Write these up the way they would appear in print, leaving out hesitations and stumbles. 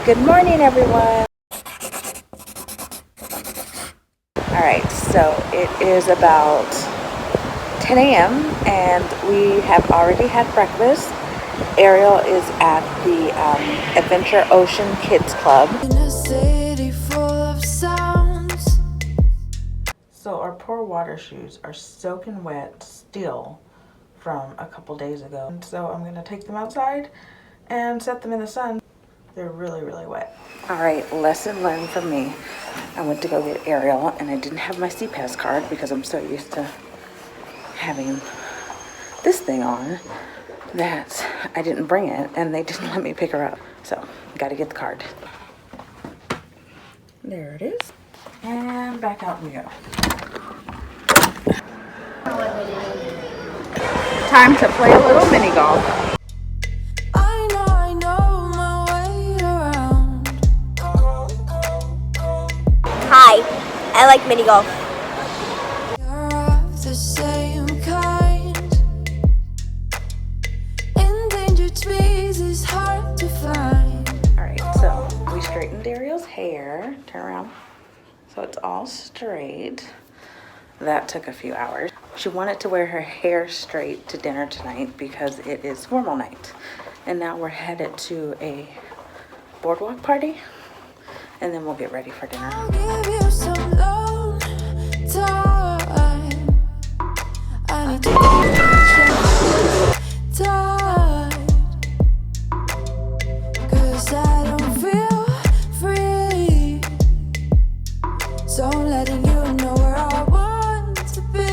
Good morning, everyone. Alright, so it is about 10 a.m. and we have already had breakfast. Ariel is at the Adventure Ocean Kids Club. In a city full of sounds. So our poor water shoes are soaking wet still from a couple days ago. And so I'm going to take them outside and set them in the sun. They're really, really wet. All right, lesson learned from me. I went to go get Ariel and I didn't have my CPAS card because I'm so used to having this thing on that I didn't bring it and they didn't let me pick her up. So, got to get the card. There it is. And back out we go. Time to play a little mini golf. Hi, I like mini golf. The same kind. Endangered species is hard to find. Alright, so we straightened Ariel's hair. Turn around. So it's all straight. That took a few hours. She wanted to wear her hair straight to dinner tonight because it is formal night. And now we're headed to a boardwalk party. And then we'll get ready for dinner. I'll give you some long time. I need to time. 'Cause I don't feel free. So I'm letting you know where I want to be.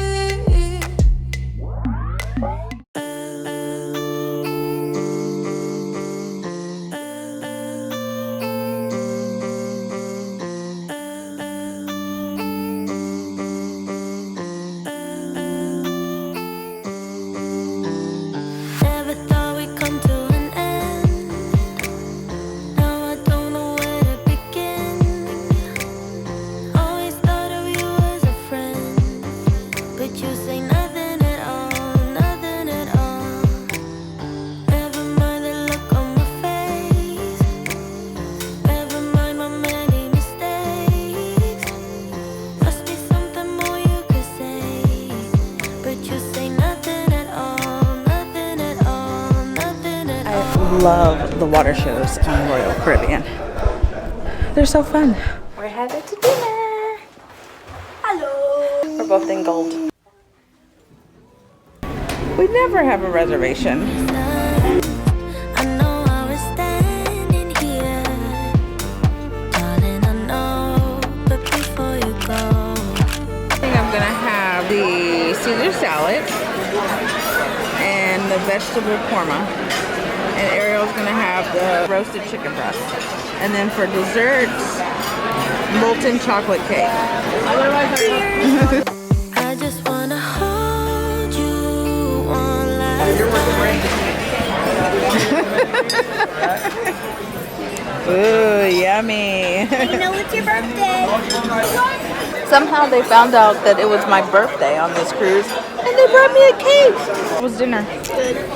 Love the water shows on Royal Caribbean. They're so fun. We're headed to dinner. Hello. We're both in gold. We never have a reservation. I know I was standing here. Darling, I know, but before you go, I think I'm gonna have the Caesar salad and the vegetable korma. And Ariel's gonna have the roasted chicken breast. And then for desserts, molten chocolate cake. I just wanna hold you on like ooh, yummy. You know it's your birthday. Somehow they found out that it was my birthday on this cruise and they brought me a cake. It was dinner. Good.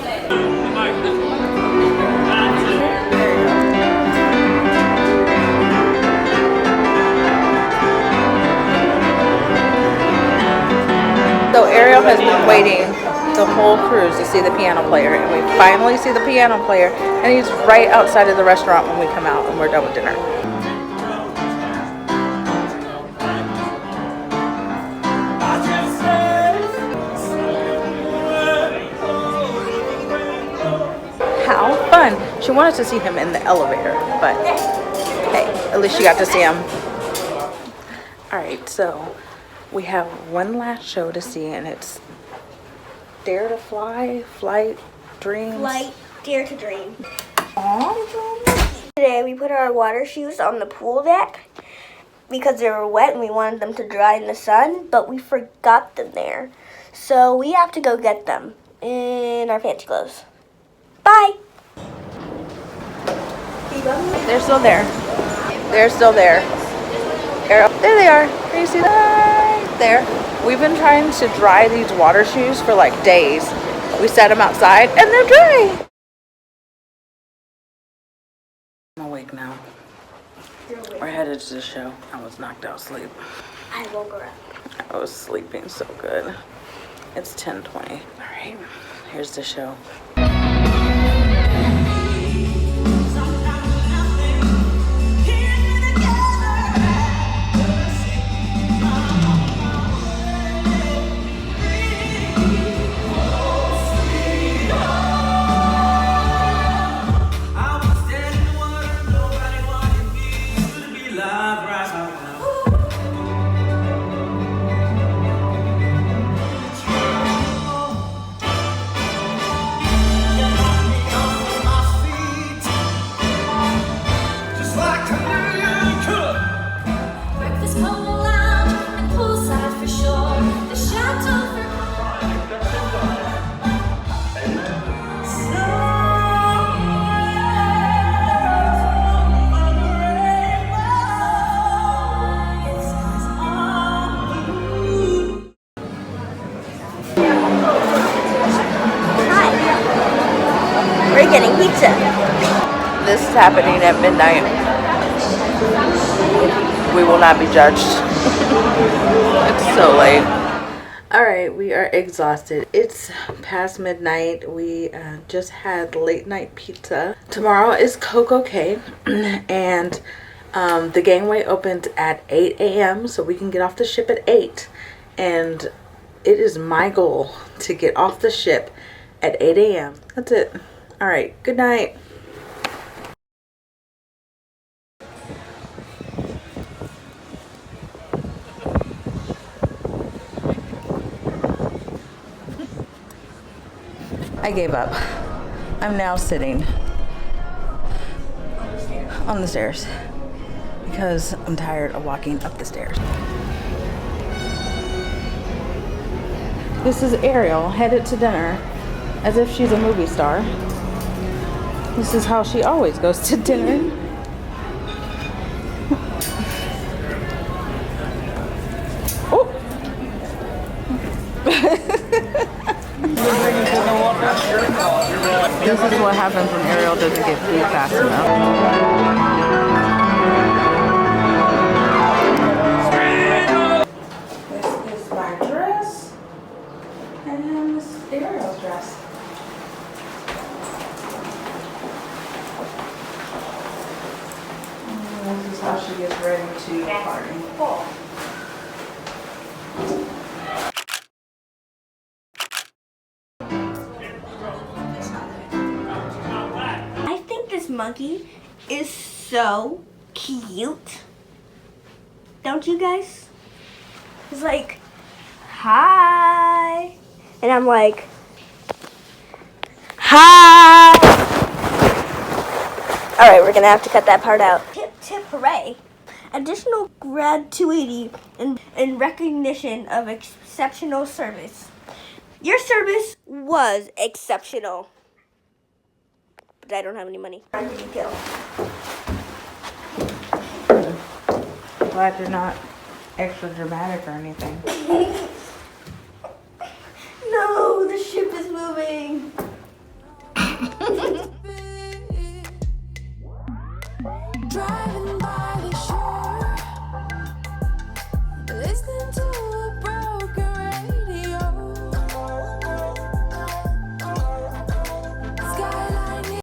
So Ariel has been waiting the whole cruise to see the piano player, and we finally see the piano player, and he's right outside of the restaurant when we come out and we're done with dinner. How fun! She wanted to see him in the elevator, but hey, at least she got to see him. Alright, so we have one last show to see, and it's Dare to Fly, Flight, Dreams. Flight, Dare to Dream. Aww. Today we put our water shoes on the pool deck because they were wet and we wanted them to dry in the sun, but we forgot them there. So we have to go get them in our fancy clothes. Bye! They're still there. They're still there. Ariel, there they are. Can you see that? There. We've been trying to dry these water shoes for like days. We set them outside and they're dry. I'm awake now. We're headed to the show. I was knocked out asleep. I woke her up. I was sleeping so good. It's 10:20. All right, here's the show. We're getting pizza. This is happening at midnight. We will not be judged. It's so late. All right, we are exhausted. It's past midnight. We just had late night pizza. Tomorrow is Coco K, and the gangway opens at 8 a.m. so we can get off the ship at 8. And it is my goal to get off the ship at 8 a.m. That's it. All right, good night. I gave up. I'm now sitting on the stairs because I'm tired of walking up the stairs. This is Ariel headed to dinner as if she's a movie star. This is how she always goes to dinner. Oh! This is what happens when Ariel doesn't get food fast enough. This is my dress, and then this is Ariel's dress. And this is how she gets ready to party. I think this monkey is so cute. Don't you guys? He's like, hi. And I'm like, hi. All right, we're gonna have to cut that part out. Tip, tip, hooray. Additional grad 280 in recognition of exceptional service. Your service was exceptional. But I don't have any money. Glad you're not extra dramatic or anything. No, the ship is moving. Drive